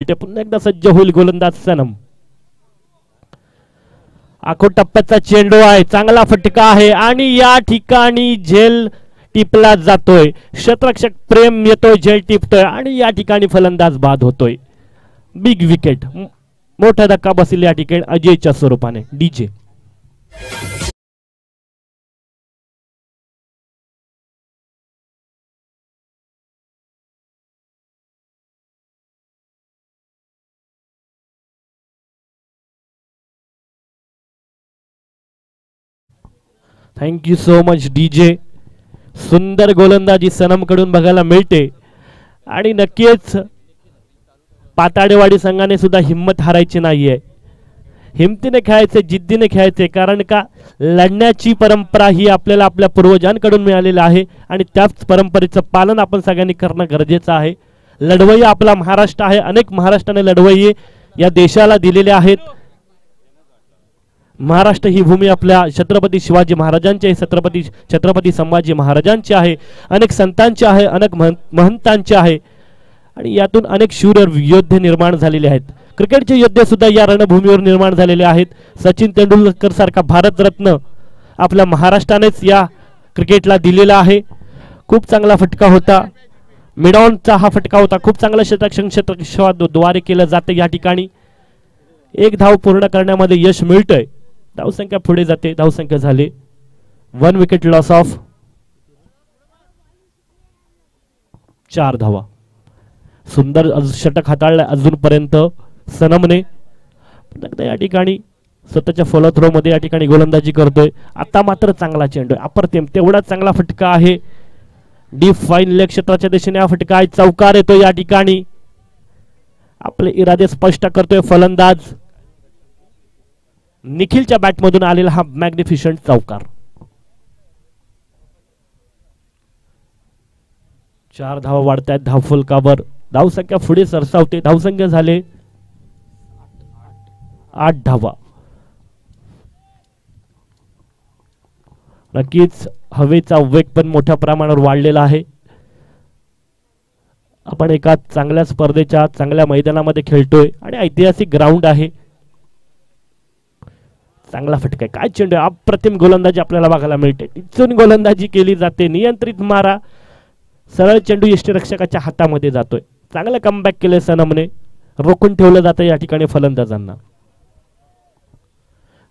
पुन्हा एकदा सज्ज होईल गोलंदाज सनम. आखो टप्प्याचा चेंडू आहे, चांगला फटका आहे आणि या ठिकाणी झेल टिपला जातोय. क्षेत्ररक्षक प्रेम येतोय, झेल टिपतोय आणि या ठिकाणी फलंदाज बाद होतोय. बिग विकेट, मोठा धक्का बसेल या ठिकाणी अजयच्या स्वरूपाने. DJ thank you so much DJ. सुंदर गोलंदाजी सनम कडून बघायला मिळते आणि नक्कीच पाताडेवाडी संघाने सुद्धा हिम्मत हारायची नाहीये. हिमतीने खेळायचे, जिद्दीने खेळायचे, कारण का लढण्याची परंपरा ही आपल्याला आपल्या पूर्वजांकडून मिळालेली आहे आणि त्याच परंपरेचं पालन आपण सगळ्यांनी करणं गरजेचं आहे. लढवई आपला महाराष्ट्र आहे, अनेक महाराष्ट्राने लढवई या देशाला दिलेले आहेत. महाराष्ट्र ही भूमी आपल्या छत्रपती शिवाजी महाराजांची आहे, छत्रपती संभाजी महाराजांची आहे, अनेक संतांची आहे, अनेक महंतांची आहे आणि यातून अनेक शूर योद्धे निर्माण झालेले आहेत. क्रिकेटचे योद्धे सुद्धा या रणभूमीवर निर्माण झालेले आहेत. सचिन तेंडुलकर सारखा भारतरत्न आपल्या महाराष्ट्रानेच या क्रिकेटला दिलेला आहे. खूप चांगला फटका होता, मिडॉनचा हा फटका होता. खूप चांगला क्षेत्ररक्षकाद्वारे केलं जाते. या ठिकाणी एक धाव पूर्ण करण्यामध्ये यश मिळतंय. धावसंख्या पुढे जाते, धावसंख्या झाली 1 विकेट लॉस ऑफ 4 धावा. सुंदर षटक हाताळलं अजूनपर्यंत सनमने. या ठिकाणी स्वतःच्या फॉलो थ्रो मध्ये या ठिकाणी गोलंदाजी करतोय. आता मात्र चांगला चेंडू आहे, अप्रतिम, तेवढा चांगला फटका आहे. डीप फाईन लेग क्षेत्राच्या दिशेने हा फटका आहे. चौकार येतो या ठिकाणी. आपले इरादे स्पष्ट करतोय फलंदाज. निखिलच्या बॅटमधून आलेला हा मॅग्निफिशंट चौकार. 4 धावा वाढतायत धावफलकावर. धावसंख्या पुढे सरसावते. धावसंख्या झाले 8 धावा. नक्कीच हवेचा वेग पण मोठ्या प्रमाणावर वाढलेला आहे. आपण एका चांगल्या स्पर्धेच्या चांगल्या मैदानामध्ये खेळतोय आणि ऐतिहासिक ग्राउंड आहे. चांगला फटका आहे, काय चेंडू, अप्रतिम गोलंदाजी आपल्याला बघायला मिळते. इथून गोलंदाजी केली जाते, नियंत्रित मारा, सरळ चेंडू यष्टीरक्षकाच्या हातामध्ये जातोय. चांगलं कमबॅक केले सनमने, रोखून ठेवलं जातं या ठिकाणी फलंदाजांना.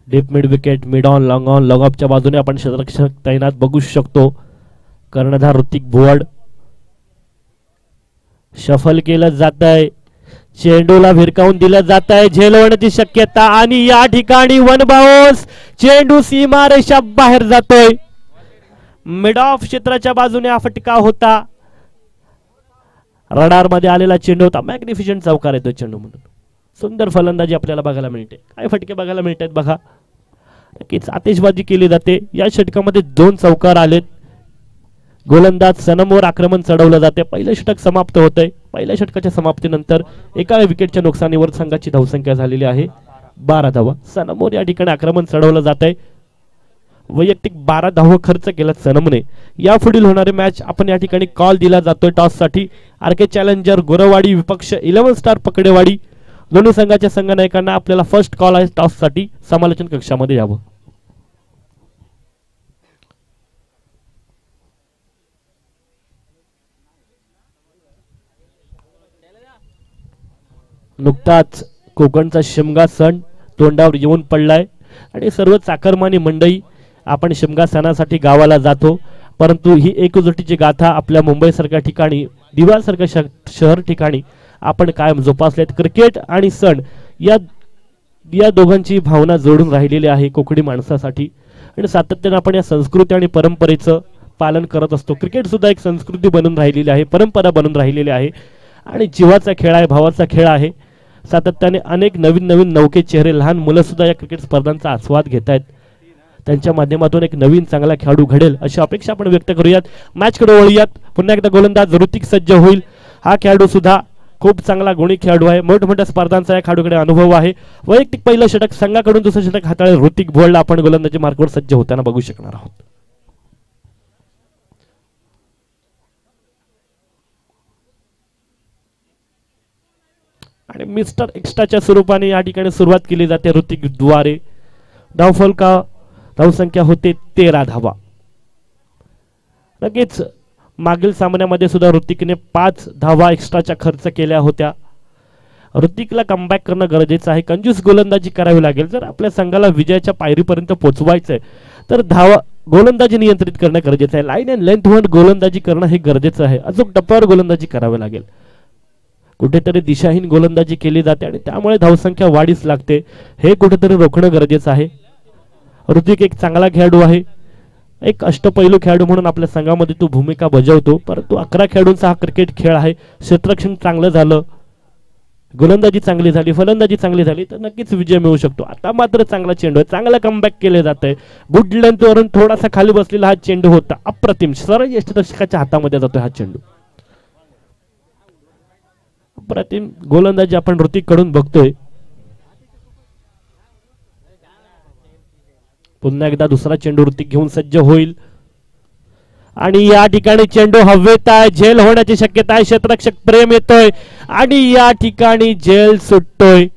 Deep mid wicket, mid on, long on, long ऑफच्या बाजूने आपण क्षेत्ररक्षक तैनात बघू शकतो. कर्णधार ऋतिक भुवड. शफल केलं जात आहे, चेंडूला भिरकावून दिलं जात आहे, झेल होण्याची शक्यता आणि या ठिकाणी 1 बाउन्स. चेंडू सीमारेषा बाहेर जातोय. मिड ऑफ क्षेत्राच्या बाजूने हा फटका होता. रडार मध्ये आलेला चेंडू होता. मॅग्निफिशंट चौकार येतो चेंडू म्हणून. सुंदर फलंदाजी आपल्याला बघायला मिळते. काय फटके बघायला मिळतात बघा. नक्कीच आतिषबाजी केली जाते. या षटकामध्ये 2 चौकार आलेत. गोलंदाज सनमवर आक्रमण चढवलं जाते. पहिलं षटक समाप्त होतंय. पहिल्या षटकाच्या समाप्तीनंतर एका विकेटच्या नुकसानीवर संघाची धावसंख्या झालेली आहे 12 धावा. सनमवर या ठिकाणी आक्रमण चढवलं जात आहे. वैयक्तिक 12 धावा खर्च केला सनमने. यापुढील होणारे मॅच आपण या ठिकाणी कॉल दिला जातोय टॉस साठी. आरके चॅलेंजर गोरवाडी विपक्ष 11 स्टार पकडेवाडी. दोन्ही संघाच्या संघनायकांना आपल्याला फर्स्ट कॉल आहे टॉस साठी. समालोचन कक्षामध्ये यावं. नुकताच कोकणचा शिमगा सण तोंडावर येऊन पडलाय आणि सर्व चाकरमानी मंडळी आपण शिमगा सणासाठी गावाला जातो. परंतु ही एकजुटीची गाथा आपल्या मुंबईसारख्या ठिकाणी, दिवासारख्या शहर ठिकाणी आपण कायम जोपासलेत. क्रिकेट आणि सण या दोघांची भावना जोडून राहिलेली आहे कोकणी माणसासाठी आणि सातत्याने आपण या संस्कृती आणि परंपरेचं पालन करत असतो. क्रिकेट सुद्धा एक संस्कृती बनून राहिलेली आहे, परंपरा बनून राहिलेली आहे आणि जीवाचा खेळ आहे, भावाचा खेळ आहे. सातत्याने अनेक नवीन नवके चेहरे, लहान मुलं सुद्धा या क्रिकेट स्पर्धांचा आस्वाद घेत आहेत. त्यांच्या माध्यमातून एक नवीन चांगला खेळाडू घडेल अशी अपेक्षा आपण व्यक्त करूयात. मॅचकडे वळूयात. पुन्हा एकदा गोलंदाज ऋतिक सज्ज होईल. हा खेळाडू सुद्धा खूप चांगला गुणी खेळाडू आहे. मोठमोठ्या स्पर्धांचा या खेळाडूकडे अनुभव आहे. वैयक्तिक पहिलं षटक संघाकडून दुसरं षटक हाताळले ऋतिक भुवडला आपण गोलंदाजी मार्कवर सज्ज होताना बघू शकणार आहोत. आणि मिस्टर एक्स्ट्राच्या स्वरूपाने या ठिकाणी सुरुवात केली जाते ऋतिक द्वारे. धावसंख्या होते 13 धावा. लगेच मागील सामन्यामध्ये सुद्धा ऋतिकने 5 धावा एक्स्ट्राच्या खर्च केल्या होत्या. ऋतिकला कमबॅक करणं गरजेचं आहे. कंजूस गोलंदाजी करावी लागेल. जर आपल्या संघाला विजयाच्या पायरीपर्यंत पोहोचवायचंय तर गोलंदाजी नियंत्रित करणं गरजेचं आहे. लाईन अँड लेंथ वर गोलंदाजी करणं हे गरजेचं आहे. अचूक टप्प्यावर गोलंदाजी करावी लागेल. कुठेतरी दिशाहीन गोलंदाजी केली जाते आणि त्यामुळे धावसंख्या वाढीस लागते. हे कुठेतरी रोखणं गरजेचं आहे. ऋतिक एक चांगला खेळाडू आहे. एक अष्टपैलू खेळाडू म्हणून आपल्या संघामध्ये तो भूमिका बजावतो. परंतु 11 खेळाडूंचा हा क्रिकेट खेळ आहे. क्षेत्ररक्षण चांगलं झालं, गोलंदाजी चांगली झाली, फलंदाजी चांगली झाली तर नक्कीच विजय मिळू शकतो. आता मात्र चांगला चेंडू आहे. चांगला कमबॅक केले जात आहे. गुड लेंथ वरून थोडासा खाली बसलेला हा चेंडू होता. अप्रतिम सरळ यष्टिरक्षकाच्या हातामध्ये जातोय हा चेंडू. अप्रतिम गोलंदाजी आपण ऋतिक कडून बघतोय. पुन्हा एकदा दुसरा चेंडू ऋतिक घेऊन सज्ज होईल आणि या ठिकाणी चेंडू हवेत आहे. झेल होण्याची शक्यता आहे. क्षेत्ररक्षक प्रेम येतोय आणि या ठिकाणी झेल सुटतोय.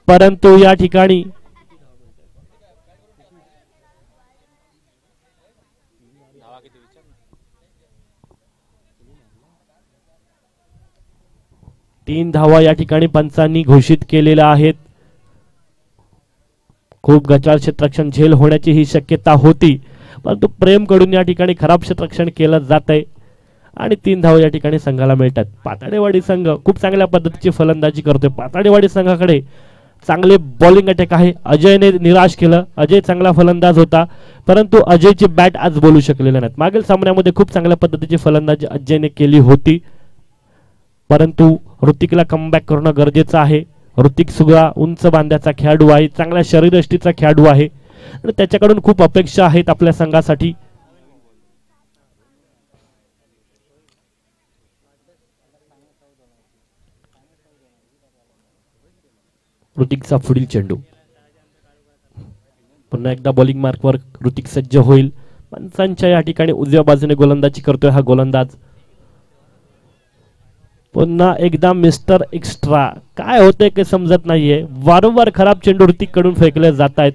परंतु या ठिकाणी तीन धावा या ठिकाणी पंचांनी घोषित केलेल्या आहेत. खूप गचाळ क्षेत्ररक्षण झेल होण्याची ही शक्यता होती, परंतु प्रेम कडून या ठिकाणी खराब क्षेत्ररक्षण केलं जात आहे आणि 3 धावा या ठिकाणी संघाला मिळतात. पाताडेवाडी संघ खूप चांगल्या पद्धतीची फलंदाजी करतोय. पाताडेवाडी संघाकडे चांगले बॉलिंग अटॅक आहे. अजयने निराश केलं. अजय चांगला फलंदाज होता, परंतु अजयची बॅट आज बोलू शकलेले नाहीत. मागील सामन्यामध्ये खूप चांगल्या पद्धतीची फलंदाजी अजयने केली होती, परंतु ऋतिकला कमबॅक करणं गरजेचं आहे. ऋतिक सुद्धा उंच बांध्याचा खेळाडू आहे, चांगल्या शरीरयष्टीचा खेळाडू आहे आणि त्याच्याकडून खूप अपेक्षा आहेत आपल्या संघासाठी. ऋतिकचा पुढील चेंडू पुन्हा एकदा बॉलिंग मार्कवर ऋतिक सज्ज होईल. पंचांच्या या ठिकाणी उजव्या बाजूने गोलंदाजी करतोय हा गोलंदाज. पुन्हा एकदा मिस्टर एक्स्ट्रा. काय होतंय काही समजत नाहीये. वारंवार खराब चेंडू ऋतिक कडून फेकले जात आहेत.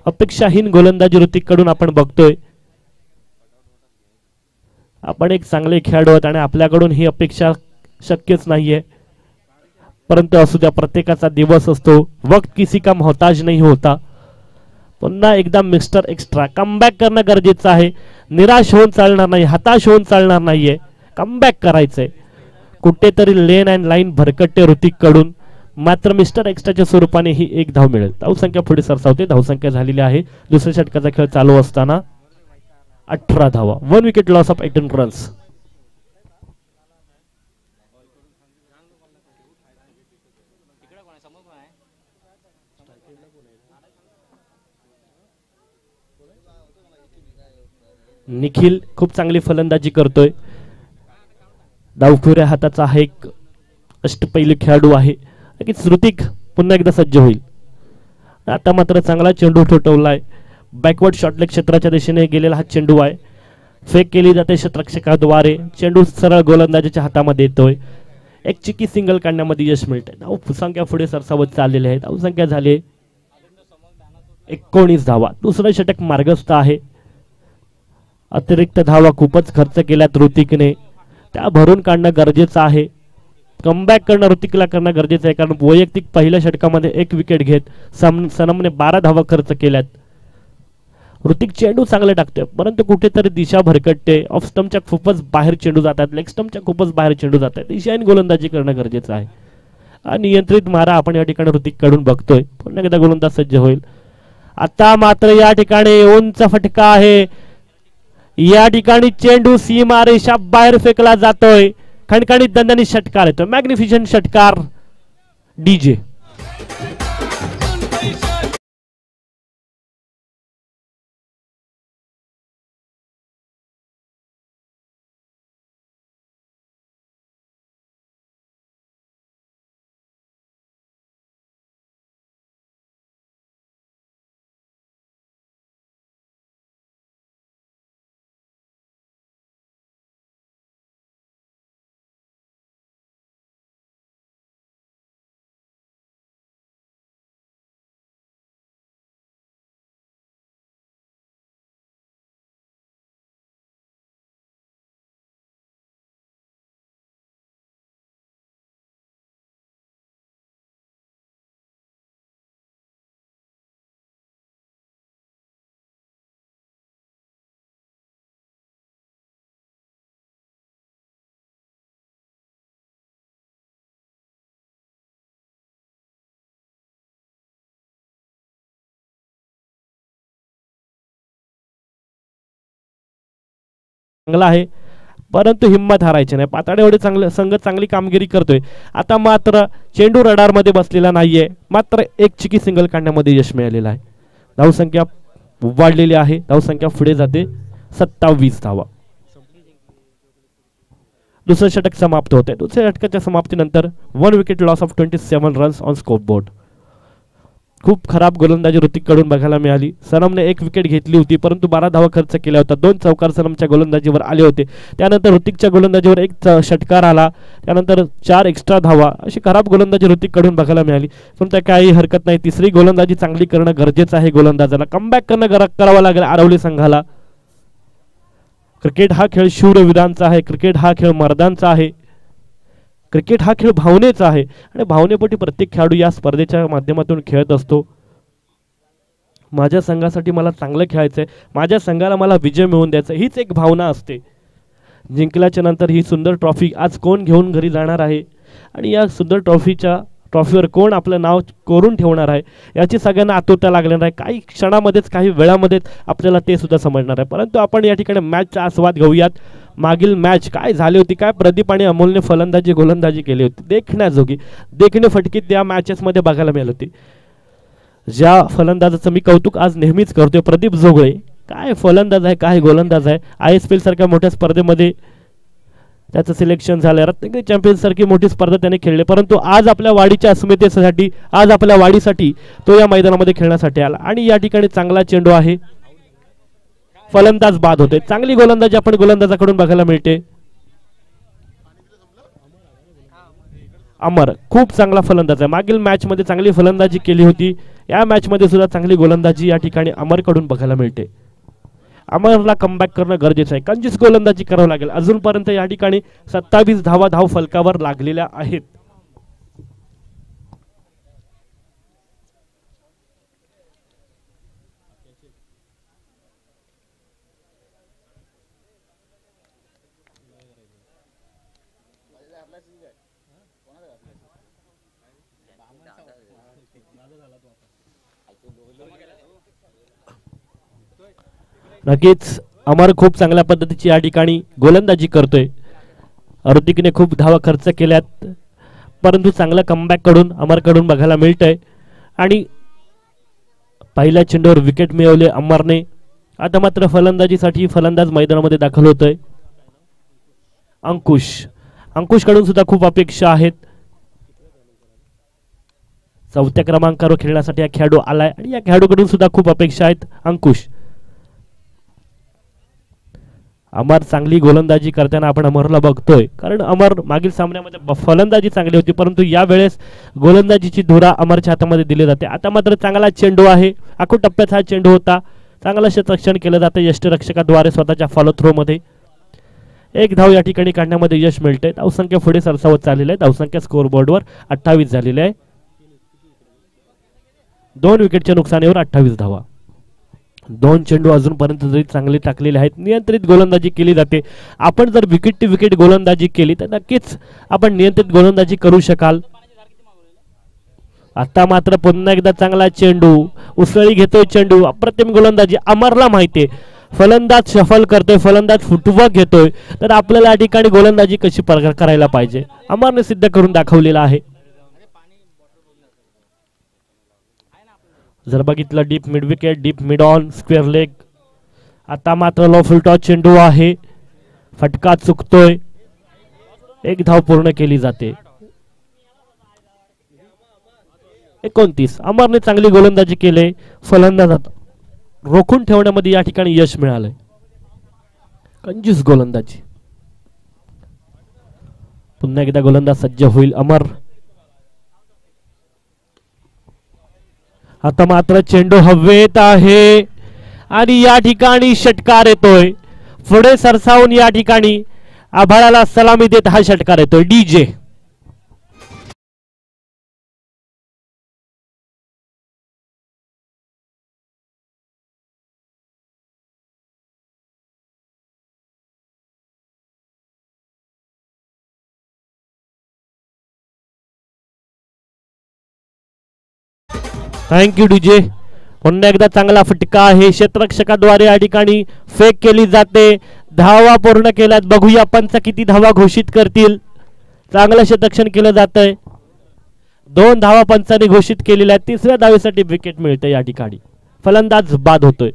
अपेक्षाहीन गोलंदाजी ऋतिक कडून आपण बघतोय. आपण एक चांगले खेळाडू आहोत आणि आपल्याकडून ही अपेक्षा शक्यच नाहीये, परंतु असू द्या, प्रत्येकाचा दिवस असतो. वक्त किसी का मोहताज नहीं होता. पुन्हा एकदा मिस्टर एक्स्ट्रा. कमबॅक करणं गरजेचं आहे. निराश होऊन चालणार नाही, हताश होऊन चालणार नाहीये. कमबॅक करायचंय. कुठेतरी लेन अँड लाईन भरकटते ऋतिक कडून, मात्र मिस्टर एक्स्ट्राच्या स्वरूपाने ही 1 धाव मिळेल. धावसंख्या पुढे सरसावते. धावसंख्या झालेली आहे. दुसऱ्या षटकाचा खेळ चालू असताना 18 धावा. 1 wicket loss of 18 runs. Nikhil खूप चांगली फलंदाजी करतोय. डावखुऱ्या हाताचा हा एक अष्टपैलू खेळाडू आहे. नक्कीच ऋतिक पुन्हा एकदा सज्ज होईल. आता मात्र चांगला चेंडू ठोठवलाय. बॅकवर्ड शॉटलेग क्षेत्राच्या दिशेने गेलेला हा चेंडू आहे. फेक केली जाते क्षेत्ररक्षकाद्वारे. चेंडू सरळ गोलंदाजाच्या हातामध्ये येतोय. एक चिकी सिंगल काढण्यामध्ये यश मिळते. धावसंख्या पुढे सरसावत चाललेली आहे. धावसंख्या झाली 19 धावा. दुसरं षटक मार्गस्थ आहे. अतिरिक्त धावा खूपच खर्च केल्यात ऋतिकने, त्या भरून काढणं गरजेचं आहे. कमबॅक करणं ऋतिकला करणं गरजेचं आहे, कारण वैयक्तिक पहिल्या षटकामध्ये 1 विकेट घेत सनमने 12 धावा खर्च केल्यात. ऋतिक चेंडू चांगले टाकतोय, परंतु कुठेतरी दिशा भरकटते. ऑफ स्टंपच्या खूपच बाहेर चेंडू जातात, लेग स्टंपच्या खूपच बाहेर चेंडू जातात. दिशाहीन गोलंदाजी करणं गरजेचं आहे. अनियंत्रित मारा आपण या ठिकाणी ऋतिक कडून बघतोय. पुन्हा एकदा गोलंदाज सज्ज होईल. आता मात्र या ठिकाणी उंच फटका आहे. या ठिकाणी चेंडू सीमा रेषा बाहेर फेकला जातोय. खणखणीत दणदणीत षटकार येतोय. मॅग्निफिशंट षटकार डीजे. चांगला आहे, परंतु हिंमत हारायची नाही. पाताळेवाडी संघ चांगली कामगिरी करतोय. आता मात्र चेंडू रडारमध्ये बसलेला नाहीये, मात्र एक चिकी सिंगल काढण्यामध्ये यश मिळालेलं आहे. धावसंख्या वाढलेली आहे, धावसंख्या पुढे जाते 27 धावा. दुसरं षटक समाप्त होते. दुसऱ्या षटकाच्या समाप्तीनंतर 1 wicket loss of 27 runs on score board. खूप खराब गोलंदाजी ऋतिककडून बघायला मिळाली. सनमने 1 विकेट घेतली होती, परंतु 12 धावा खर्च केल्या होत्या. 2 चौकार सनमच्या गोलंदाजीवर आले होते. त्यानंतर ऋतिकच्या गोलंदाजीवर 1 षटकार आला, त्यानंतर 4 एक्स्ट्रा धावा. अशी खराब गोलंदाजी ऋतिककडून बघायला मिळाली, पण त्या काही हरकत नाही. तिसरी गोलंदाजी चांगली करणं गरजेचं आहे. गोलंदाजाला कमबॅक करावं लागेल आरवली संघाला. क्रिकेट हा खेळ शूरवीरांचा आहे, क्रिकेट हा खेळ मर्दांचा आहे, क्रिकेट हा खेळ भावनेचा आहे आणि भावनेपोटी प्रत्येक खेळाडू या स्पर्धेच्या माध्यमातून खेळत असतो. माझ्या संघासाठी मला चांगलं खेळायचं आहे, माझ्या संघाला मला विजय मिळवून द्यायचा, हीच एक भावना असते. जिंकल्याच्या नंतर ही सुंदर ट्रॉफी आज कोण घेऊन घरी जाणार आहे आणि या सुंदर ट्रॉफीवर कोण आपलं नाव कोरून ठेवणार आहे याची सगळ्यांना आतुरता लागणार आहे. काही क्षणामध्येच काही वेळामध्येच आपल्याला ते सुद्धा समजणार आहे. परंतु आपण या ठिकाणी मॅचचा आस्वाद घेऊयात. मागील मॅच काय झाली होती, काय प्रदीप आणि अमोलने फलंदाजी गोलंदाजी केली होती, देखण्याजोगी देखणे फटकी त्या मॅचेसमध्ये बघायला मिळाली होती. ज्या फलंदाजाचं मी कौतुक आज नेहमीच करतोय, प्रदीप जोगळे, काय फलंदाज आहे, काय गोलंदाज आहे. ISPL सारख्या मोठ्या स्पर्धेमध्ये त्याचं सिलेक्शन झालं, रत्नागिरी चॅम्पियन्स सारखी मोठी स्पर्धा त्याने खेळली, परंतु आज आपल्या वाडीच्या अस्मितेसाठी, आज आपल्या वाडीसाठी तो या मैदानामध्ये खेळण्यासाठी आला. आणि या ठिकाणी चांगला चेंडू आहे, फलंदाज बाद होते. चांगली गोलंदाजी आपण गोलंदाजाकडून बघायला मिळते. अमर खूप चांगला फलंदाज आहे, मागील मॅच मध्ये चांगली फलंदाजी केली होती, या मॅच मध्ये सुद्धा चांगली गोलंदाजी या ठिकाणी अमरकडून बघायला मिळते. अमरला कमबॅक करणं गरजेचं आहे, कंजूस गोलंदाजी करावं लागेल. अजूनपर्यंत या ठिकाणी 27 धावा धाव फलकावर लागलेल्या आहेत. नक्कीच अमर खूप चांगल्या पद्धतीची या ठिकाणी गोलंदाजी करतोय. ऋतिकने खूप धावा खर्च केल्यात, परंतु चांगला कमबॅक कडून अमरकडून बघायला मिळतंय. आणि पहिल्या चेंडूवर विकेट मिळवले अमरने. आता मात्र फलंदाजीसाठी फलंदाज मैदानामध्ये दाखल होतोय अंकुश कडून सुद्धा खूप अपेक्षा आहेत. 4थ्या क्रमांकावर खेळण्यासाठी हा खेळाडू आलाय आणि या खेळाडूकडून सुद्धा खूप अपेक्षा आहेत. अमर चांगली गोलंदाजी करताना आपण अमरला बघतोय, कारण अमर मागील सामन्यामध्ये फलंदाजी चांगली होती, परंतु यावेळेस गोलंदाजीची धुरा अमरच्या हातामध्ये दिली जाते. आता मात्र चांगला चेंडू आहे, आखूड टप्प्यात हा चेंडू होता, चांगलं क्षेत्ररक्षण केलं जातं यष्टिरक्षकाद्वारे स्वतःच्या फॉलो थ्रो मध्ये. 1 धाव या ठिकाणी काढण्यामध्ये यश मिळते. धावसंख्या पुढे सरसावत चाललेली आहे, धावसंख्या स्कोरबोर्डवर 28 झालेली आहे. 2 विकेटच्या नुकसानीवर 28 धावा. 2 चेंडू अजूनपर्यंत जरी चांगले टाकलेले आहेत. नियंत्रित गोलंदाजी केली जाते. आपण जर विकेट टू विकेट गोलंदाजी केली तर नक्कीच आपण नियंत्रित गोलंदाजी करू शकाल. आता मात्र पुन्हा एकदा चांगला चेंडू, उसळी घेतोय चेंडू, अप्रतिम गोलंदाजी. अमरला माहितीये फलंदाज शफल करतोय, फलंदाज फुटवर्क घेतोय, तर आपल्याला या ठिकाणी गोलंदाजी कशी करायला पाहिजे अमरने सिद्ध करून दाखवलेला आहे. जर बघितलं deep mid wicket, deep mid on, square leg. आता मात्र लो फुल टॉस चेंडू आहे, फटका चुकतोय, 1 धाव पूर्ण केली जाते. 29. अमरने चांगली गोलंदाजी केली, फलंदाजात रोखून ठेवण्यामध्ये या ठिकाणी यश मिळालंय. कंजूस गोलंदाजी. पुन्हा एकदा गोलंदाज सज्ज होईल अमर. आता मात्र चेंडू हवेत आहे आणि या ठिकाणी षटकार येतोय. पुढे सरसावून या ठिकाणी आभाळाला सलामी देत हा षटकार येतोय. DJ thank you DJ. पुन्हा एकदा चांगला फटका आहे, क्षेत्ररक्षकाद्वारे या ठिकाणी फेक केली जाते. धावा पूर्ण केल्यात. बघूया पंच किती धावा घोषित करतील. चांगलं शतक्षण केलं जात आहे. 2 धावा पंचाने घोषित केलेल्या आहेत. तिसऱ्या धावेसाठी विकेट मिळते. या ठिकाणी फलंदाज बाद होतोय.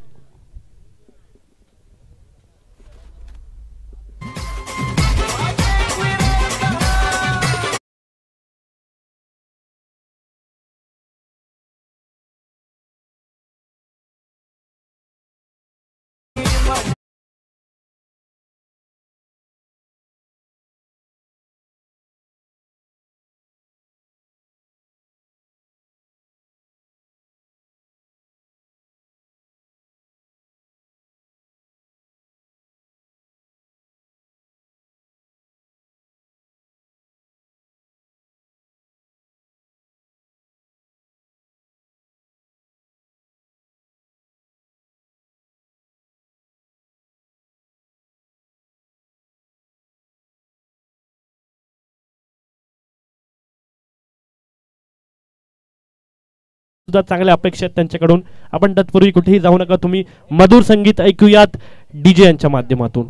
सुद्धा चांगल्या अपेक्षा आहेत त्यांच्याकडून. आपण तत्पूर्वी कुठेही जाऊ नका. तुम्ही मधुर संगीत ऐकूयात डीजे यांच्या माध्यमातून.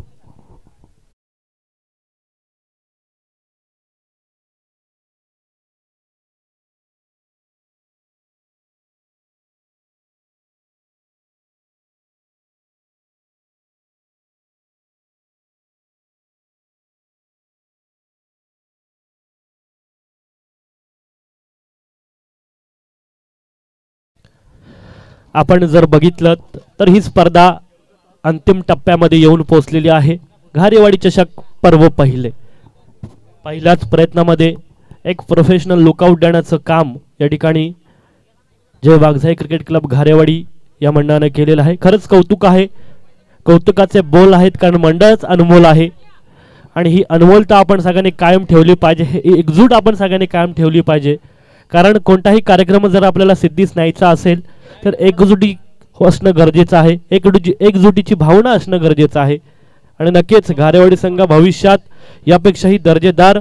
आपण जर बघितलं तर ही स्पर्धा अंतिम टप्प्यामध्ये येऊन पोहोचलेली आहे. घारेवाडी चषक पर्व पहिल्याच प्रयत्नामध्ये एक प्रोफेशनल लुकआउट देण्याचं काम या ठिकाणी जय वाघजाई क्रिकेट क्लब घारेवाडी या मंडळाने केलेलं आहे. खरंच कौतुक आहे. कौतुकाचे बोल आहेत कारण मंडळच अनमोल आहे आणि ही अनमोलता आपण सगळ्यांनी कायम ठेवली पाहिजे. ही एकजूट आपण सगळ्यांनी कायम ठेवली पाहिजे. कारण कोणताही कार्यक्रम जर आपल्याला सिद्धीस न्यायचा असेल तर एकजुटी असणं गरजेचं आहे. एकजुटीची भावना असणं गरजेचं आहे आणि नक्कीच घारेवाडी संघ भविष्यात यापेक्षाही दर्जेदार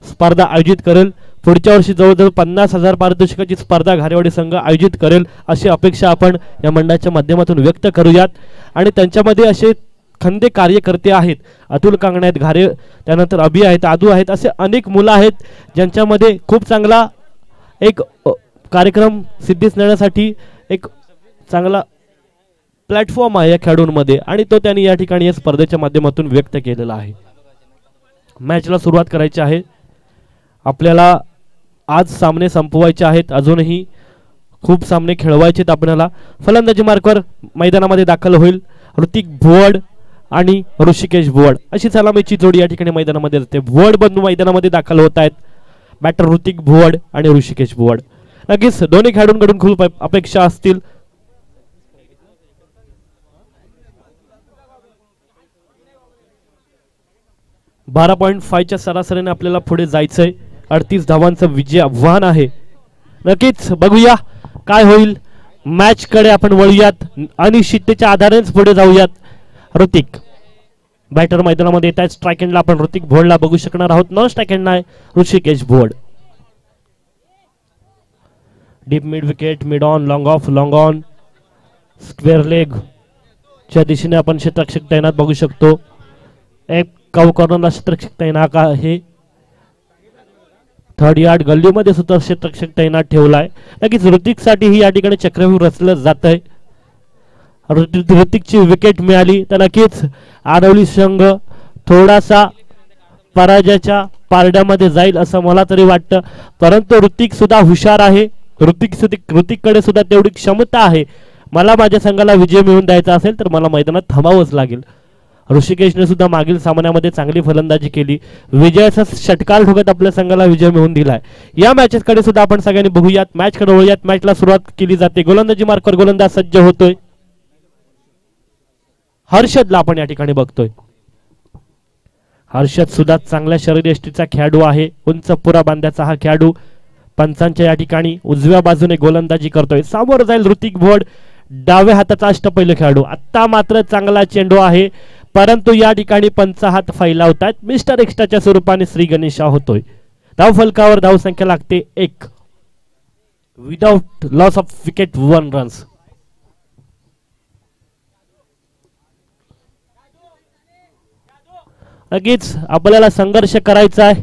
स्पर्धा आयोजित करेल. पुढच्या वर्षी जवळजवळ 50,000 पारितोषिकाची स्पर्धा घारेवाडी संघ आयोजित करेल अशी अपेक्षा आपण या मंडळाच्या माध्यमातून व्यक्त करूयात. आणि त्यांच्यामध्ये असे खंदे कार्यकर्ते आहेत. अतुल कांगणे आहेत, त्यानंतर अभि आहेत, आदू आहेत, असे अनेक मुलं आहेत ज्यांच्यामध्ये खूप चांगला एक कार्यक्रम सिद्धीस नेण्यासाठी एक चांगला प्लॅटफॉर्म आहे या खेळाडूंमध्ये आणि तो त्यांनी या ठिकाणी या स्पर्धेच्या माध्यमातून व्यक्त केलेला आहे. मॅचला सुरुवात करायची आहे. आपल्याला आज सामने संपवायचे आहेत. अजूनही खूप सामने खेळवायचे आहेत आपल्याला. फलंदाजी मार्कवर मैदानामध्ये दाखल होईल ऋतिक भुवड आणि ऋषिकेश भुवड अशी सलामीची जोडी या ठिकाणी मैदानामध्ये असते. भुवड बंधू मैदानामध्ये दाखल होत आहेत. बॅटर ऋतिक भुवड आणि ऋषिकेश भुवड. नक्कीच दोन्ही खेळाडूंकडून खूप अपेक्षा असतील. .5 सरासरीने आपल्याला पुढे जायचंय. 38 धावांचं विजय आव्हान आहे. नक्कीच बघूया काय होईल. मॅच कडे आपण वळूयात. अनिश्चिततेच्या आधारेच पुढे जाऊयात. ऋतिक बॅटर मैदानामध्ये येत आहे. स्ट्राइक एंडला आपण ऋतिक भुवडला बघू शकणार आहोत. नॉन स्ट्राइक एंडला आहे Rishikesh Bhuvad. Deep mid wicket, mid on, long on, square leg च्या दिशेने आपण क्षेत्ररक्षक तैनात बघू शकतो. एक कव कॉर्नरला क्षेत्ररक्षक तैनात आहे. थर्ड यार्ड गल्लीमध्ये सुद्धा क्षेत्ररक्षक तैनात ठेवलाय. नक्कीच ऋतिकसाठी ही या ठिकाणी चक्रव्यूह रचलं जात आहे. ऋतिकची विकेट मिळाली तर नक्कीच आरवली संघ थोडासा पराजयाच्या पारड्यामध्ये जाईल असं मला तरी वाटतं. परंतु ऋतिक सुद्धा हुशार आहे. ऋतिककडे सुद्धा तेवढी क्षमता आहे. मला माझ्या संघाला विजय मिळवून द्यायचा असेल तर मला मैदानात थांबावंच लागेल. ऋषिकेशने सुद्धा मागील सामन्यामध्ये चांगली फलंदाजी केली. विजयाचा षटकार ठोकत आपल्या संघाला विजय मिळवून दिलाय. या मॅचेस कडे सुद्धा आपण सगळ्यांनी बघूयात. मॅच कडे वळूयात. मॅचला सुरुवात केली जाते. गोलंदाजी मार्कवर गोलंदाज सज्ज होतोय. हर्षदला आपण या ठिकाणी बघतोय. हर्षद सुद्धा चांगल्या शरीरयष्टीचा खेळाडू आहे. उंच पुरा बांध्याचा हा खेळाडू पंचांच्या या ठिकाणी उजव्या बाजूने गोलंदाजी करतोय. समोर जाईल ऋतिक भुवड, डाव्या हाताचा अष्टपैलू खेळाडू. आता मात्र चांगला चेंडू आहे परंतु या ठिकाणी पंच हात फैलावतात. मिस्टर एक्स्ट्राच्या स्वरूपाने श्री गणेशा होतोय. धाव फलकावर धाव संख्या लागते 1 without loss of wicket 1 runs. नक्कीच आपल्याला संघर्ष करायचा आहे,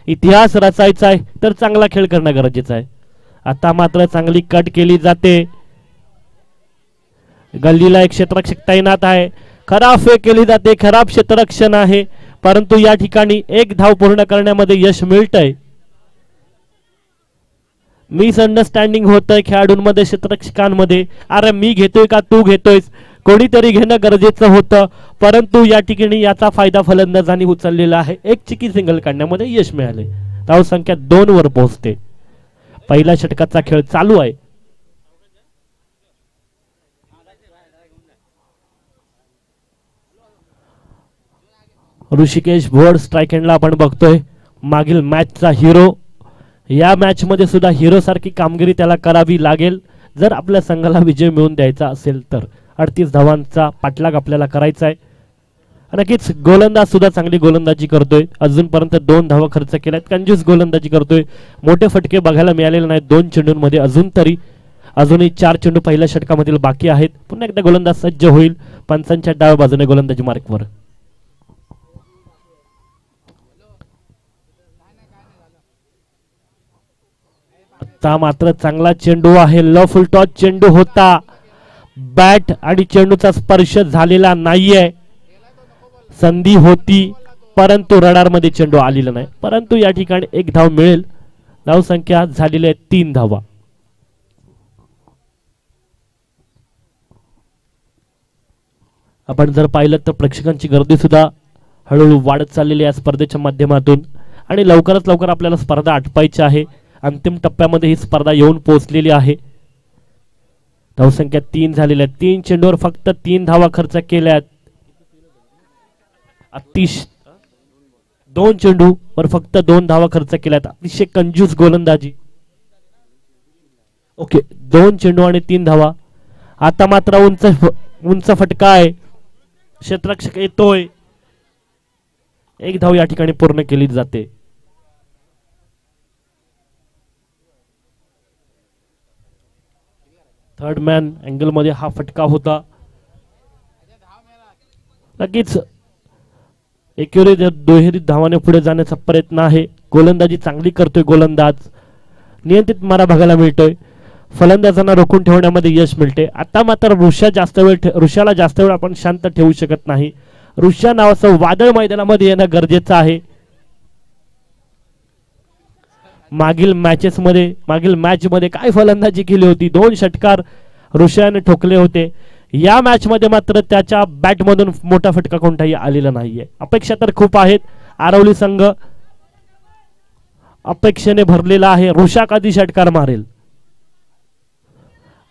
इतिहास रचायचा आहे, तर चांगला खेळ करणं गरजेचं आहे. आता मात्र चांगली कट केली जाते, गल्लीला एक क्षेत्ररक्षक तैनात आहे, खराब फेक केली जाते, खराब क्षेत्ररक्षण आहे, परंतु या ठिकाणी एक धाव पूर्ण करण्यामध्ये यश मिळतंय. मिसअंडरस्टँडिंग होतंय खेळाडूंमध्ये, क्षेत्ररक्षकांमध्ये. अरे मी घेतोय का तू घेतोयस, कोणीतरी घेणं गरजेचं होतं, परंतु या ठिकाणी याचा फायदा फलंदाजांनी उचललेला आहे. एक चिकी सिंगल काढण्यामध्ये यश मिळाले. धाव संख्या 2 वर पोहोचते. पहिल्या षटकाचा खेळ चालू आहे. ऋषिकेश भोड स्ट्राइक एंडला आपण बघतोय, मागील मॅचचा हिरो. या मॅच मध्ये सुद्धा हिरो सारखी कामगिरी त्याला करावी लागेल जर आपल्या संघाला विजय मिळवून द्यायचा असेल तर. 38 धावांचा पाठलाग आपल्याला करायचा आहे. नक्कीच गोलंदाज सुद्धा चांगली गोलंदाजी करतोय, अजूनपर्यंत 2 धावा खर्च केल्यात, कंजूस गोलंदाजी करतोय, मोठे फटके बघायला मिळालेले नाहीत 2 चेंडूंमध्ये अजूनही 4 चेंडू पहिल्या षटकामधील बाकी आहेत. पुन्हा एकदा गोलंदाज सज्ज होईल, पंचांच्या डाव्या बाजूने गोलंदाजी मार्कवर. आता मात्र चांगला चेंडू आहे, लो फुल टॉस चेंडू होता, बॅट आणि चेंडूचा स्पर्श झालेला नाहीये. संधी होती परंतु रडार मध्ये चेंडू आलेला नाही, परंतु या ठिकाणी 1 धाव मिळेल. धाव संख्या झालेली आहे 3 धावा. आपण जर पाहिलं तर प्रेक्षकांची गर्दी सुद्धा हळूहळू वाढत चाललेली आहे स्पर्धेच्या माध्यमातून, आणि लवकरच लवकर आपल्याला स्पर्धा आटपायची आहे. अंतिम टप्प्यामध्ये ही स्पर्धा येऊन पोहोचलेली आहे. धावसंख्या 3 झालेल्या आहेत. 3 चेंडूवर फक्त 3 धावा खर्च केल्यात. 2 चेंडूवर फक्त 2 धावा खर्च केल्यात. अतिशय कंजूस गोलंदाजी. ओके, 2 चेंडू आणि 3 धावा. आता मात्र उंच फटका आहे, क्षेत्ररक्षक येतोय, 1 धाव या ठिकाणी पूर्ण केली जाते. थर्ड मॅन अँगल मध्ये हा फटका होता. नक्कीच एकेरी दुहेरी धावाने पुढे जाण्याचा प्रयत्न आहे. गोलंदाजी चांगली करतोय गोलंदाज, नियंत्रित मारा बघायला मिळतोय, फलंदाजांना रोखून ठेवण्यामध्ये यश मिळते. आता मात्र ऋषाला जास्त वेळ आपण शांत ठेवू शकत नाही. ऋषा नावाचं वादळ मैदानामध्ये येणं गरजेचं आहे. मागील मॅच मध्ये काय फलंदाजी केली होती, 2 षटकार ऋषाने ठोकले होते. या मॅच मध्ये मात्र त्याच्या बॅट मधून मोठा फटका कोणताही आलेला नाहीये. अपेक्षा तर खूप आहेत, आरवली संघ अपेक्षेने भरलेला आहे, ऋषा कधी षटकार मारेल.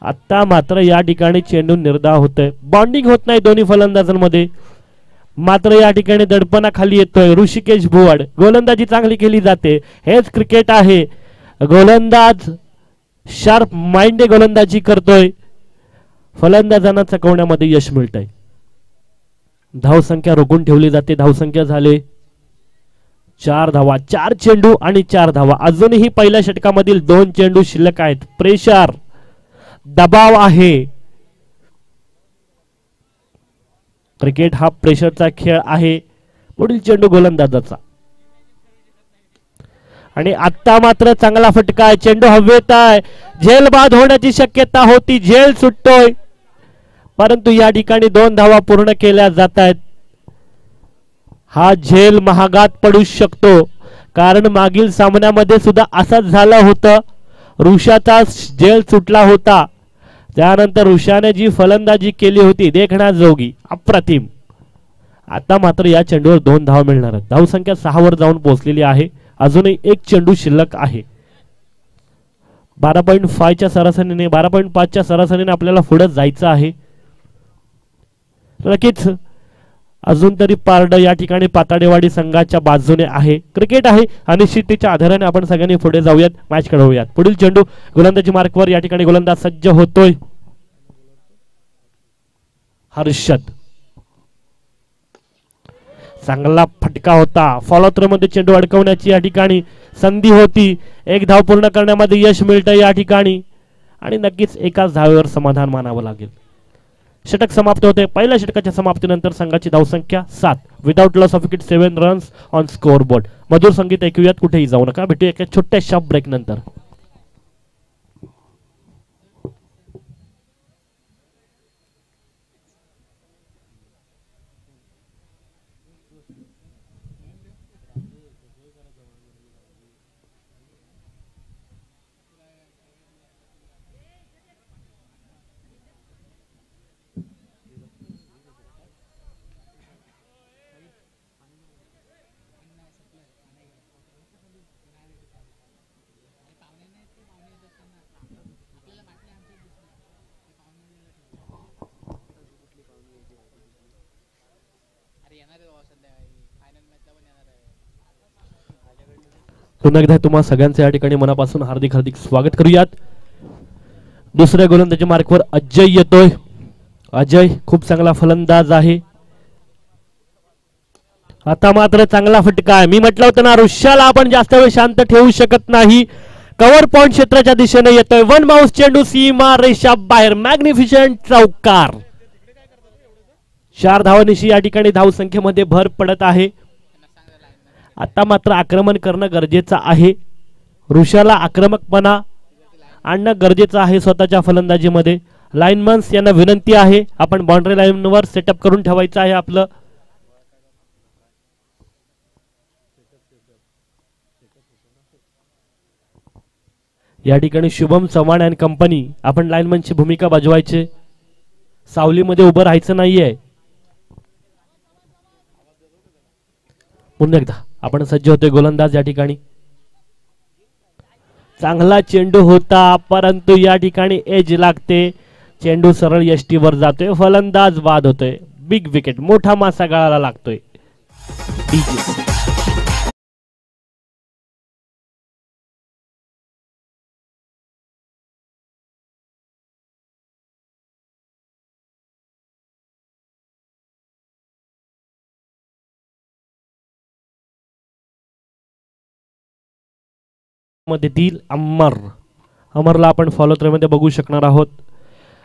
आता मात्र या ठिकाणी चेंडू निर्धाव होतोय, बॉन्डिंग होत नाही दोन्ही फलंदाजांमध्ये. मात्र या ठिकाणी दडपणाखाली येतोय ऋषिकेश भुवड. गोलंदाजी चांगली केली जाते, हेच क्रिकेट आहे. गोलंदाज शार्प माइंडे गोलंदाजी करतोय, फलंदाजांना चकवण्यामध्ये यश मिळतंय. धावसंख्या रोखून ठेवली जाते. धावसंख्या झाले 4 धावा. 4 चेंडू आणि 4 धावा. अजूनही पहिल्या षटकामधील 2 चेंडू शिल्लक आहेत. प्रेशर, दबाव आहे. क्रिकेट हा प्रेशरचा खेळ आहे. पुढील चेंडू गोलंदाजाचा, आणि आता मात्र चांगला फटका आहे, चेंडू हवेत आहे, झेल बाद होण्याची शक्यता होती, झेल सुटतोय, परंतु या ठिकाणी 2 धावा पूर्ण केल्या जात आहेत. हा झेल महागात पडू शकतो, कारण मागील सामन्यामध्ये सुद्धा असंच झालं होतं. ऋषाचा झेल सुटला होता, त्यानंतर ऋषाने जी फलंदाजी केली होती देखण्याजोगी, अप्रतिम. आता मात्र या चेंडूवर 2 धावा मिळणार आहेत. धावसंख्या 6 वर जाऊन पोहोचलेली आहे. अजूनही 1 चेंडू शिल्लक आहे. 12.5 च्या सरासरीने 12.5 सरासरीने आपल्याला पुढे जायचं आहे. नक्कीच अजून तरी पारड या ठिकाणी पाताडेवाडी संघाच्या बाजूने आहे. क्रिकेट आहे, अनिश्चिततेच्या आधाराने आपण सगळ्यांनी पुढे जाऊयात, मॅच खेळवूयात. पुढील चेंडू गोलंदाजी मार्कवर या ठिकाणी गोलंदाज सज्ज होतोय. हर्षद, चांगला फटका होता, फॉलो थ्रो मध्ये चेंडू अडकवण्याची या ठिकाणी संधी होती. 1 धाव पूर्ण करण्यामध्ये यश मिळतं या ठिकाणी, आणि नक्कीच एकाच धावेवर समाधान मानावं लागेल. षटक समाप्त होते. पहिल्या षटकाच्या समाप्तीनंतर संघाची धावसंख्या 7. Without loss of wicket 7 runs on score board. मधुर संगीत ऐकूयात, कुठेही जाऊ नका. भेटूया एका छोट्याशा ब्रेक नंतर. पुन्हा एकदा तुम्हा सगळ्यांचे या ठिकाणी मनापासून हार्दिक हार्दिक स्वागत करूयात. दुसऱ्या गोलंदाजी मार्कवर अजय येतोय. अजय खूप चांगला फलंदाज आहे. आता मात्र चांगला फटका आहे. मी म्हटलं होतं ना, ऋष्याला आपण जास्त वेळ शांत ठेवू शकत नाही. कव्हर पॉइंट क्षेत्राच्या दिशेने येतोय. वन बाउन्स चेंडू सीमा रेषा बाहेर. मॅग्निफिशंट चौकार. 4 धावांनिशी या ठिकाणी धावसंख्येमध्ये भर पडत आहे. आता मात्र आक्रमण करणं गरजेचं आहे. ऋषाला आक्रमकपणा आणणं गरजेचं आहे स्वतःच्या फलंदाजीमध्ये. लाईनमन्स यांना विनंती आहे, आपण बाउंड्री लाईनवर सेटअप करून ठेवायचं आहे आपलं. या ठिकाणी शुभम चव्हाण अँड कंपनी, आपण लाईनमनची भूमिका बजवायची. सावलीमध्ये उभं राहायचं नाहीये. पुन्हा एकदा आपण सज्ज होतोय. गोलंदाज या ठिकाणी चांगला चेंडू होता, परंतु या ठिकाणी एज लागते. चेंडू सरळ यष्टीवर जातोय. फलंदाज बाद होतोय. बिग विकेट, मोठा मासा गळाला लागतोय. मध्ये देईल अमरला आपण फॉलो थ्रो मध्ये बघू शकणार आहोत.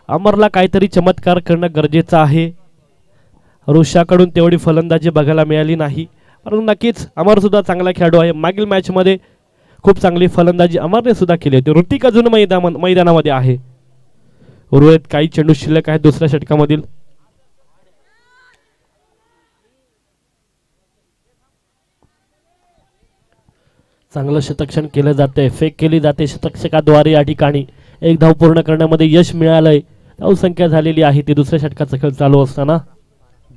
अमरला काहीतरी चमत्कार करणं गरजेचं आहे. ऋषाकडून तेवढी फलंदाजी बघायला मिळाली नाही, परंतु नक्कीच अमर सुद्धा चांगला खेळाडू आहे. मागील मॅच मध्ये खूप चांगली फलंदाजी अमरने सुद्धा केली होती. ऋतिक अजून मैदानामध्ये आहे. उर्वरित काही चेंडू शिल्लक आहेत दुसऱ्या षटकामधील. चांगलं शतक्षण केलं जाते. फेक केली जाते शतक्षकाद्वारे. या ठिकाणी 1 धाव पूर्ण करण्यामध्ये यश मिळालंय. धावसंख्या झालेली आहे ती दुसऱ्या षटकाचा खेळ चालू असताना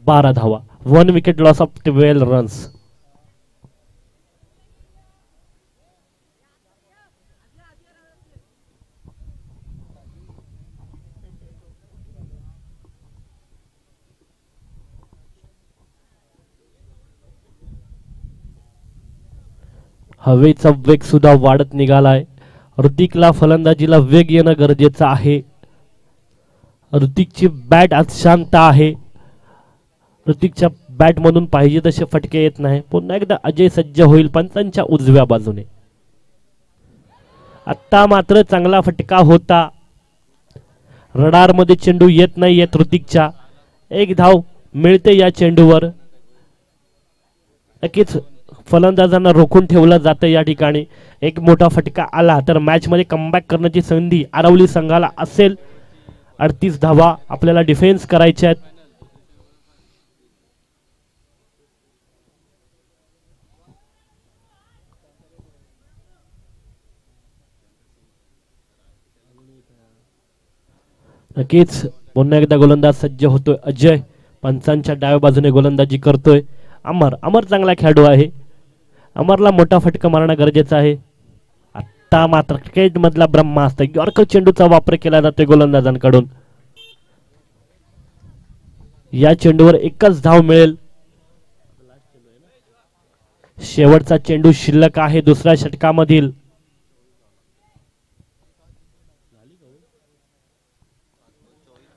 12 धावा. 1 विकेट लॉस ऑफ 12 रन्स. हवेचा वेग सुद्धा वाढत निघालाय. ऋतिकला फलंदाजीला वेग येणं गरजेचं आहे. ऋतिकची बॅट आज शांत आहे. ऋतिकच्या बॅट मधून पाहिजे तसे फटके येत नाही. पुन्हा एकदा अजय सज्ज होईल पंचांच्या उजव्या बाजूने. आता मात्र चांगला फटका होता. रडार मध्ये चेंडू येत नाही ऋतिकच्या. 1 धाव मिळते या चेंडूवर. नक्कीच फलंदाजांना रोखून ठेवलं जातं. या ठिकाणी एक मोठा फटका आला तर मॅच मध्ये कमबॅक करण्याची संधी आरवली संघाला असेल. 38 धावा आपल्याला डिफेन्स करायचे आहेत. नक्कीच पुन्हा एकदा गोलंदाज सज्ज होतोय. अजय पंचांच्या डाव्या बाजूने गोलंदाजी करतोय. अमर चांगला खेळाडू आहे. अमरला मोठा फटका मारणं गरजेचं आहे. आता मात्र क्रिकेट मधला ब्रह्मास्त्र यॉर्कर चेंडूचा वापर केला जातोय गोलंदाजांकडून. या चेंडूवर 1च धाव मिळेल. शेवटचा चेंडू शिल्लक आहे दुसऱ्या षटकामधील.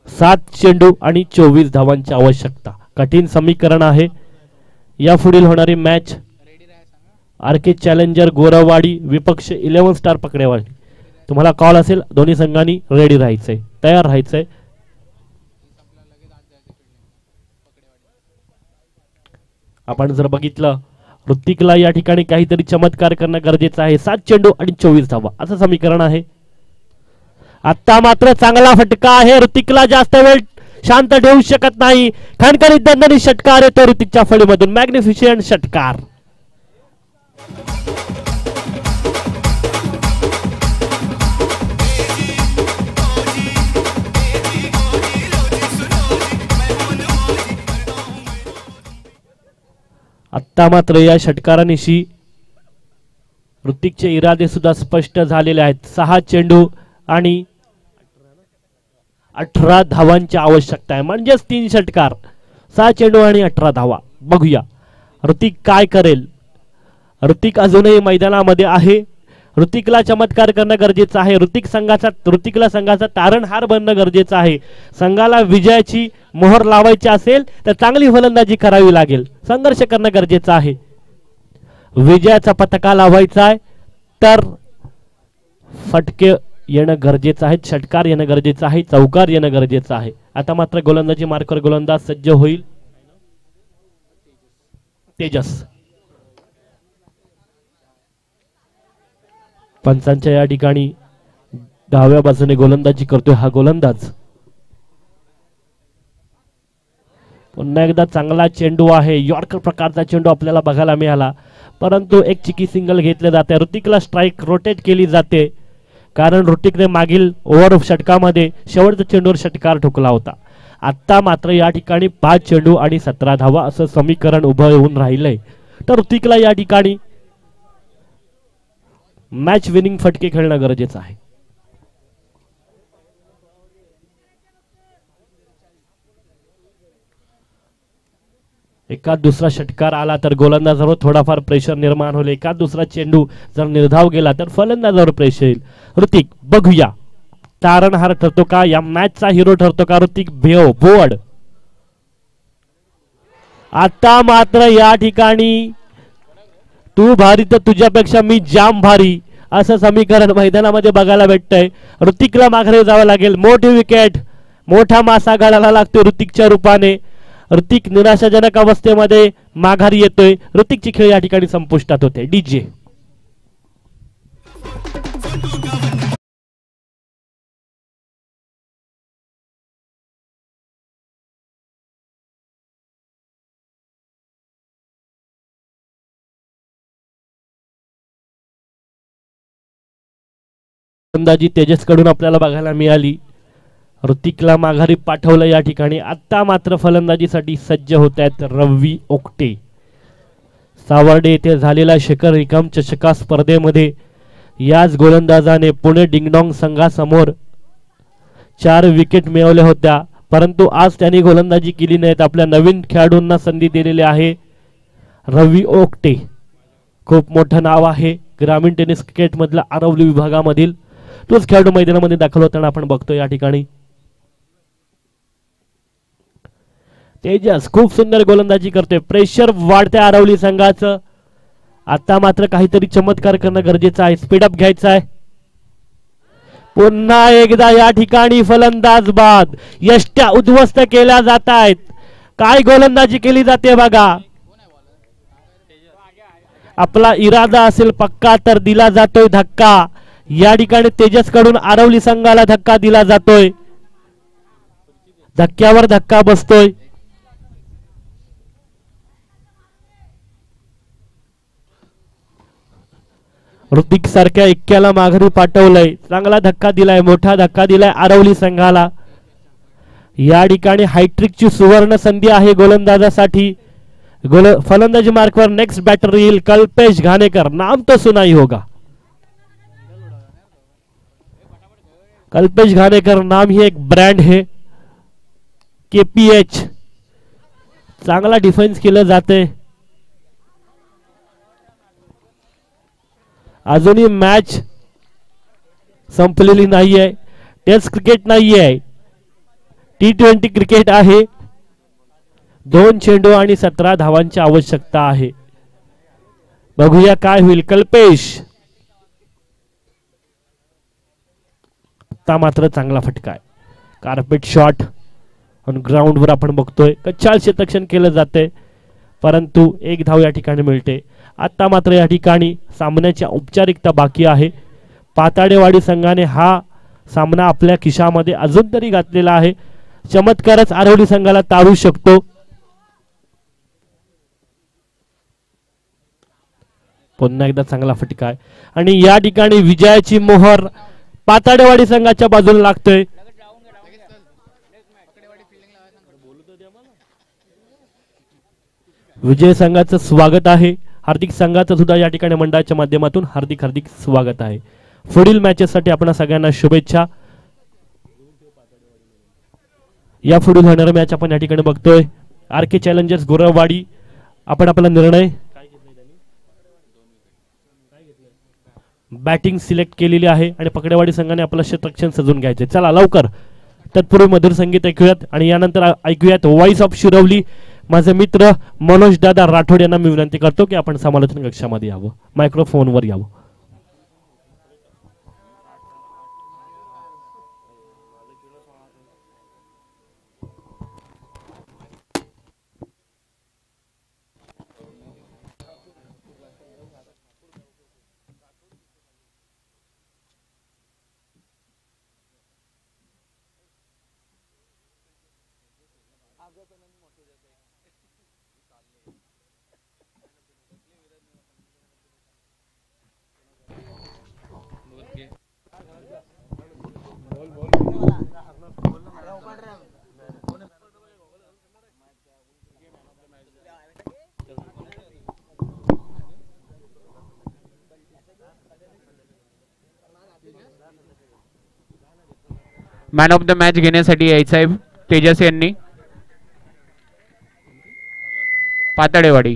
7 चेंडू आणि 24 धावांची आवश्यकता. कठीण समीकरण आहे. या पुढील होणारी मॅच आरके चॅलेंजर गोरवाडी विपक्ष 11 स्टार पकडेवाडी. तुम्हाला कॉल असेल, दोन्ही संघांनी रेडी राहायचंय, तयार राहायचंय. आपण जर बघितलं ऋतिकला या ठिकाणी काहीतरी चमत्कार करणं गरजेचं आहे. 7 चेंडू आणि 24 धावा असं समीकरण आहे. आता मात्र चांगला फटका आहे. ऋतिकला जास्त वेळ शांत ठेवू शकत नाही. खणखणीत दणदणीत षटकार येतो ऋतिकच्या फळीमधून. मॅग्निफिशियंट षटकार. आत्ता मात्र या षटकारानिशी ऋतिकचे इरादे सुद्धा स्पष्ट झालेले आहेत. 6 चेंडू आणि 18 धावांची आवश्यकता आहे. म्हणजेच 3 षटकार, 6 चेंडू आणि 18 धावा. बघूया ऋतिक काय करेल. ऋतिक अजूनही मैदानामध्ये आहे. ऋतिकला चमत्कार करणं गरजेचं आहे. ऋतिकला संघाचा तारणहार बनणं गरजेचं आहे. संघाला विजयाची मोहर लावायची असेल तर चांगली फलंदाजी करावी लागेल. संघर्ष करणं गरजेचं आहे. विजयाचा पताका लावायचा आहे तर फटके येणं गरजेचं आहे. षटकार येणं गरजेचं आहे. चौकार येणं गरजेचं आहे. आता मात्र गोलंदाजी मार्कर गोलंदाज सज्ज होईल. तेजस पंचांच्या या ठिकाणी डाव्या बाजूने गोलंदाजी करतोय हा गोलंदाज. पुन्हा एकदा चांगला चेंडू आहे. यॉर्कर प्रकारचा चेंडू आपल्याला बघायला मिळाला, परंतु एक चिकी सिंगल घेतले जाते. ऋतिकला स्ट्राइक रोटेट केली जाते कारण ऋतिकने मागील ओव्हर षटकामध्ये शेवटच्या चेंडूवर षटकार ठोकला होता. आता मात्र या ठिकाणी 5 चेंडू आणि 17 धावा असं समीकरण उभं येऊन राहिलंय. तर ऋतिकला या ठिकाणी मॅच विनिंग फटके खेळणं गरजेचं आहे. एखाद दुसरा षटकार आला तर गोलंदाजावर थोडाफार प्रेशर निर्माण होईल. एखाद दुसरा चेंडू जर निर्धाव गेला तर फलंदाजावर प्रेशर येईल. ऋतिक बघूया तारणहार ठरतो का, या मॅचचा हिरो ठरतो का ऋतिक बोर्ड. आता मात्र या ठिकाणी तू भारी तर तुझ्यापेक्षा मी जाम भारी असं समीकरण मैदानामध्ये बघायला भेटतंय. ऋतिकला माघारी जावं लागेल. मोठी विकेट, मोठा मासा गळाला लागतो ऋतिकच्या रूपाने. ऋतिक निराशाजनक अवस्थेमध्ये माघारी येतोय. ऋतिकची खेळ या ठिकाणी संपुष्टात होते. डीजे फलंदाजी तेजस कडून आपल्याला बघायला मिळाली. ऋतिकला माघारी पाठवलं या ठिकाणी. आता मात्र फलंदाजीसाठी सज्ज होत आहेत रवी ओकटे. सावर्डे येथे झालेल्या शेखर निकम चषका स्पर्धेमध्ये याच गोलंदाजाने पुणे डिंगडॉंग संघासमोर 4 विकेट मिळवल्या होत्या, परंतु आज त्यांनी गोलंदाजी केली नाहीत. आपल्या नवीन खेळाडूंना संधी दिलेली आहे. रवी ओकटे खूप मोठं नाव आहे ग्रामीण टेनिस क्रिकेट मधला आरवली विभागामधील. तोच खेळाडू मैदानामध्ये दाखल होताना आपण बघतो या ठिकाणी. तेजस खूप सुंदर गोलंदाजी करतोय. प्रेशर वाढते आरवली संघाचं. आता मात्र काहीतरी चमत्कार करणं गरजेचं आहे. स्पीडअप घ्यायचा आहे. पुन्हा एकदा या ठिकाणी फलंदाज बाद. यष्ट्या उद्ध्वस्त केल्या जात आहेत. काय गोलंदाजी केली जाते बघा. आपला इरादा असेल पक्का तर दिला जातोय धक्का. या ठिकाणी तेजस कडून आरवली संघाला धक्का दिला जातोय. धक्क्यावर धक्का बसतोय. ऋतिक सारख्या एक्क्याला माघारी पाठवलंय. चांगला धक्का दिलाय, मोठा धक्का दिलाय आरवली संघाला. या ठिकाणी हायट्रिकची सुवर्ण संधी आहे गोलंदाजासाठी. फलंदाजी मार्कवर नेक्स्ट बॅटर येईल कल्पेश घाणेकर. नाम तो सुना ही होगा. कल्पेश घाणेकर नाम ही एक ब्रँड है. KPH चांगला डिफेन्स केलं जाते. अजूनही मॅच संपलेली नाहीये. टेस्ट क्रिकेट नाहीये, T20 क्रिकेट आहे. 2 चेंडू आणि 17 धावांची आवश्यकता आहे. बघूया काय होईल. कल्पेश आता मात्र चांगला फटका आहे. कार्पेट शॉट ऑन ग्राउंडवर आपण बघतोय. कच्चाळ क्षेत्ररक्षण केलं जाते. परंतु एक धाव या ठिकाणी मिळते. आता मात्र या ठिकाणी सामन्याची औपचारिकता बाकी आहे. पाताडेवाडी संघाने हा सामना आपल्या खिशामध्ये अजून तरी घातलेला आहे. चमत्कारच आरवली संघाला तारू शकतो. पुन्हा एकदा चांगला फटका आहे आणि या ठिकाणी विजयाची मोहर पाताडेवाडी संघाच्या बाजूला लागतोय. विजय संघाचं स्वागत आहे. हार्दिक संघाचं सुद्धा या ठिकाणी मंडळाच्या माध्यमातून हार्दिक हार्दिक स्वागत आहे. पुढील मॅचेससाठी आपण सगळ्यांना शुभेच्छा. या पुढील होणारा मॅच आपण या ठिकाणी बघतोय. आर.के. चॅलेंजर्स गोरवाडी. आपण आपला निर्णय बॅटिंग सिलेक्ट केलेली आहे आणि पकडेवाडी संघाने आपलं क्षेत्ररक्षण सजून घ्यायचे. चला लवकर तत्पूर्वी मधुर संगीत ऐकूयात आणि यानंतर ऐकूयात व्हॉइस ऑफ शिरवली. माझे मित्र मनोज दादा राठोड यांना मी विनंती करतो की आपण समालोचन कक्षामध्ये यावं, मायक्रोफोनवर यावं. मॅन ऑफ द मॅच घेण्यासाठी यायचं आहे तेजस यांनी, पाताडेवाडी.